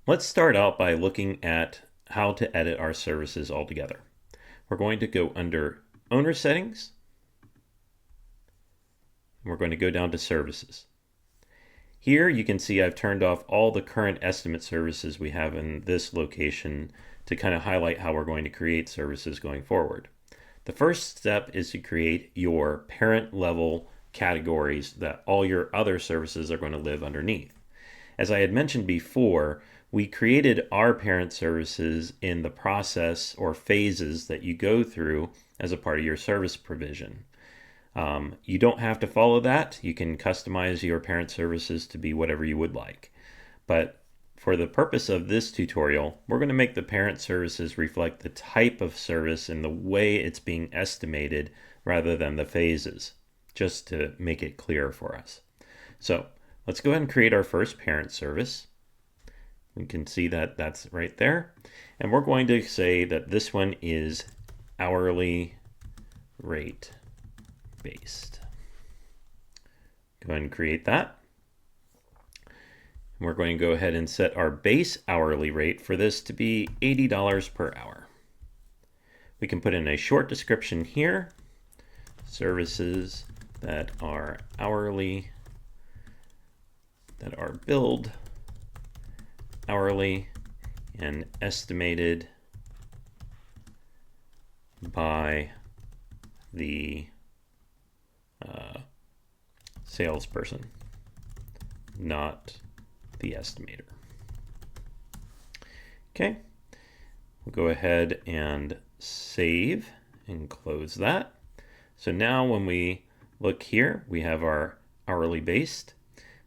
Let's start out by looking at how to edit our services altogether. We're going to go under Owner Settings, and we're going to go down to Services. Here you can see I've turned off all the current estimate services we have in this location to kind of highlight how we're going to create services going forward. The first step is to create your parent level categories that all your other services are going to live underneath. As I had mentioned before, we created our parent services in the process or phases that you go through as a part of your service provision. You don't have to follow that. You can customize your parent services to be whatever you would like. But for the purpose of this tutorial, we're going to make the parent services reflect the type of service and the way it's being estimated rather than the phases, just to make it clear for us. So let's go ahead and create our first parent service. We can see that that's right there. And we're going to say that this one is hourly rate based. Go ahead and create that. And we're going to go ahead and set our base hourly rate for this to be $80 per hour. We can put in a short description here. Services that are hourly, that are billed hourly and estimated by the salesperson, not the estimator. Okay, we'll go ahead and save and close that. So now when we look here, we have our hourly based.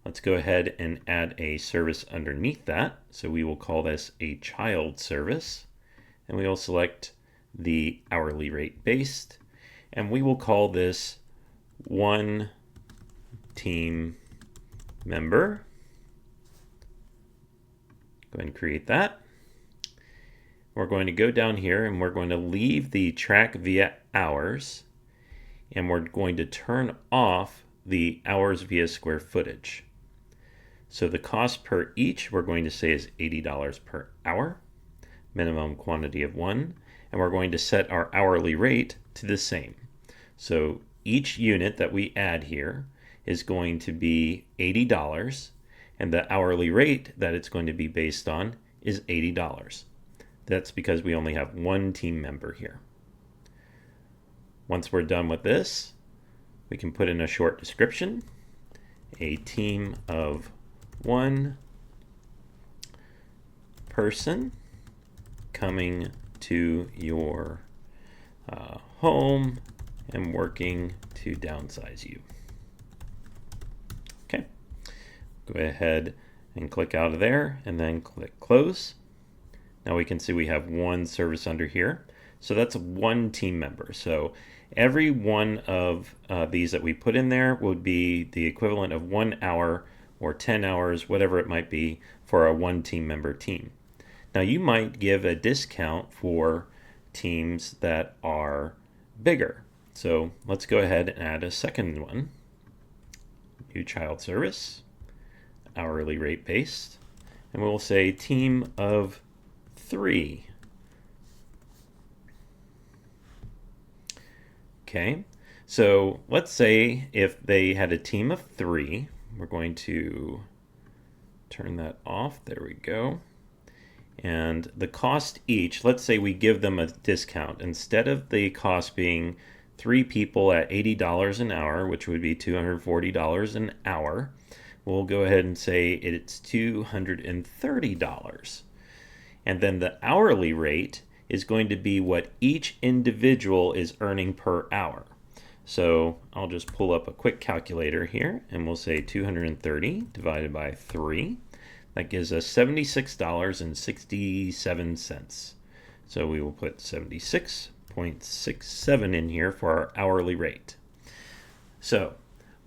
Let's go ahead and add a service underneath that. So we will call this a child service, and we will select the hourly rate based, and we will call this one team member. Go ahead and create that. We're going to go down here and we're going to leave the track via hours, and we're going to turn off the hours via square footage. So the cost per each we're going to say is $80 per hour, minimum quantity of 1, and we're going to set our hourly rate to the same. So each unit that we add here is going to be $80, and the hourly rate that it's going to be based on is $80. That's because we only have one team member here. Once we're done with this, we can put in a short description. A team of one person coming to your home and working to downsize you. Okay, go ahead and click out of there and then click close. Now we can see we have one service under here. So that's one team member. So every one of these that we put in there would be the equivalent of 1 hour or 10 hours, whatever it might be, for a one team member team. Now you might give a discount for teams that are bigger. So let's go ahead and add a second one. New child service, hourly rate based, and we'll say team of 3. Okay, so let's say if they had a team of 3, we're going to turn that off. There we go. And the cost each, let's say we give them a discount. Instead of the cost being 3 people at $80 an hour, which would be $240 an hour, we'll go ahead and say it's $230. And then the hourly rate is going to be what each individual is earning per hour. So I'll just pull up a quick calculator here, and we'll say 230 divided by 3. That gives us $76.67. So we will put 76.67 in here for our hourly rate. So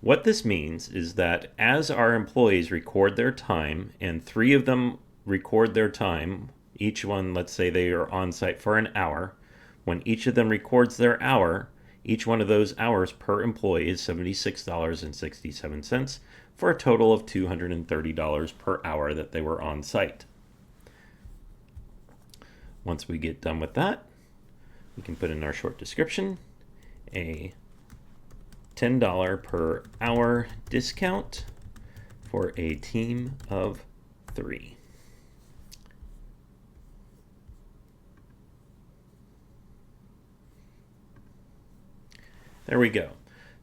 what this means is that as our employees record their time, and 3 of them record their time, each one, let's say they are on site for an hour, when each of them records their hour, each one of those hours per employee is $76.67 for a total of $230 per hour that they were on site. Once we get done with that, we can put in our short description, a $10 per hour discount for a team of 3. There we go.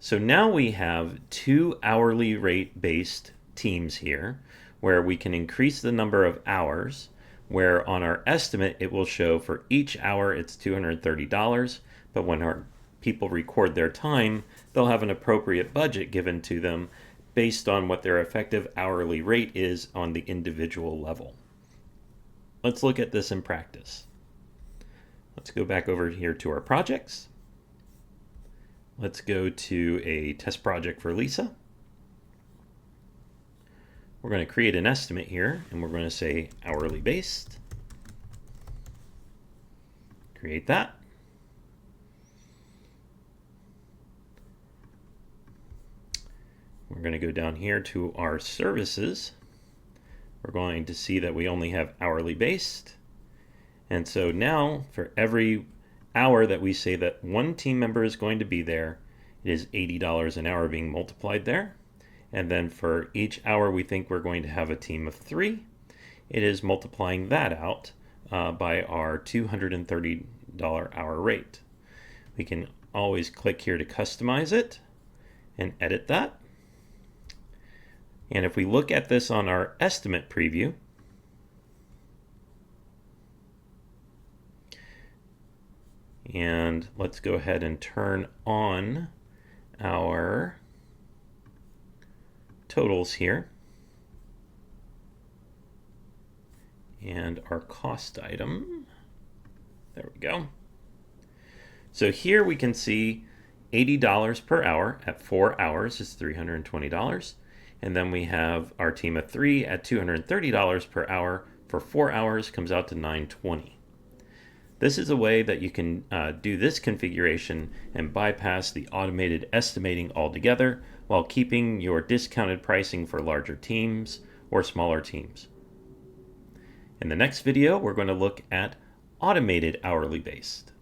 So now we have 2 hourly rate based teams here where we can increase the number of hours, where on our estimate it will show for each hour it's $230, but when our people record their time, they'll have an appropriate budget given to them based on what their effective hourly rate is on the individual level. Let's look at this in practice. Let's go back over here to our projects. Let's go to a test project for Lisa. We're going to create an estimate here, and we're going to say hourly based. Create that. We're going to go down here to our services. We're going to see that we only have hourly based. And so now for every hour that we say that one team member is going to be there, it is $80 an hour being multiplied there. And then for each hour we think we're going to have a team of 3, it is multiplying that out by our $230 hour rate. We can always click here to customize it and edit that. And if we look at this on our estimate preview, and let's go ahead and turn on our totals here and our cost item. There we go. So here we can see $80 per hour at 4 hours is $320. And then we have our team of 3 at $230 per hour for 4 hours comes out to $920. This is a way that you can do this configuration and bypass the automated estimating altogether while keeping your discounted pricing for larger teams or smaller teams. In the next video, we're going to look at automated hourly based.